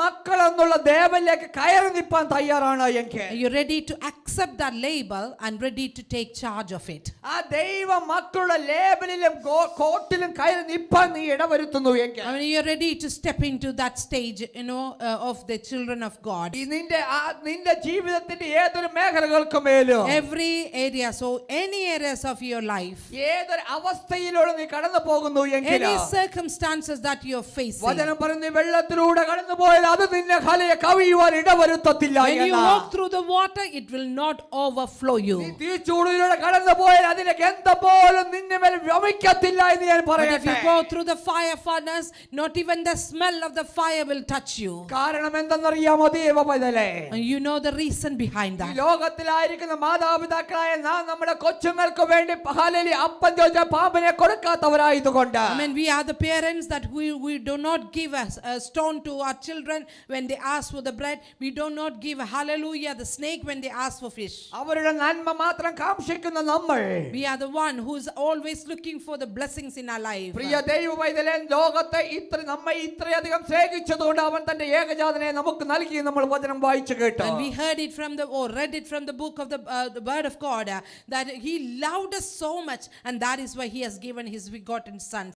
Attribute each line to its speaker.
Speaker 1: മക്കൾ എന്നുള്ള ലേബലിലേക്ക് കയറി നിൽപ്പാൻ തയ്യാറാണ് എങ്കിൽ,
Speaker 2: you're ready to accept that label and ready to take charge of it.
Speaker 1: ആ ദൈവ മക്കളുടെ ലേബലിലും കോട്ടിലും കയറി നിൽപ്പാൻ നീ ഇടവരുത്തുന്നു എങ്കിൽ,
Speaker 2: I mean, you're ready to step into that stage, of the children of God.
Speaker 1: നിന്റെ ജീവിതത്തിന്റെ ഏതൊരു മേഖലകൾക്ക് മേലും,
Speaker 2: Every area, so any areas of your life,
Speaker 1: ഏതൊരു അവസ്ഥയിലൂടെ നീ കടന്നു പോകുന്നു എങ്കിൽ,
Speaker 2: any circumstances that you're facing,
Speaker 1: വചനം പറയുന്നു വെള്ളത്തിലൂടെ കടന്നു പോയാൽ അത് നിന്നെ കവിയുവാൻ ഇടവരുത്തത്തില്ല.
Speaker 2: when you walk through the water, it will not overflow you.
Speaker 1: നീ തീച്ചൂടിലൂടെ കടന്നു പോയാൽ അതിന്റെ ഗന്ധം പോലും നിന്നെ മേൽ വമിക്കത്തില്ല എന്ന് ഞാൻ
Speaker 2: But if you
Speaker 1: പറയട്ടെ.
Speaker 2: go through the fire furnace, not even the smell of the fire will touch you.
Speaker 1: കാരണം എന്തെന്നറിയാമോ ദൈവപൈതലേ?
Speaker 2: And you know the reason behind
Speaker 1: ഈ
Speaker 2: that.
Speaker 1: ലോകത്തിലായിരിക്കുന്ന മാതാപിതാക്കളായ നാം നമ്മുടെ കൊച്ചുങ്ങൾക്ക് വേണ്ടി അപ്പം ചോദിച്ച പാമ്പിനെ കൊടുക്കാത്തവരായതുകൊണ്ട്,
Speaker 2: I mean, we are the parents that we do not give a stone to our children when they ask for the bread. We do not give hallelujah the snake when they ask for fish.
Speaker 1: അവരുടെ നന്മ മാത്രം കാംക്ഷിക്കുന്ന നമ്മൾ,
Speaker 2: We are the one who is always looking for the blessings in our life.
Speaker 1: പ്രിയ ദൈവപൈതലേ, ലോകത്തെ നമ്മെ ഇത്രയധികം സ്നേഹിച്ചതുകൊണ്ട് അവൻ തന്റെ ഏകജാതനെ നമുക്ക് നൽകി നമ്മൾ വചനം വായിച്ചു കേട്ടു.
Speaker 2: And we heard it from read it from the book of the word of God, that he loved us so much, and that is why he has given his begotten son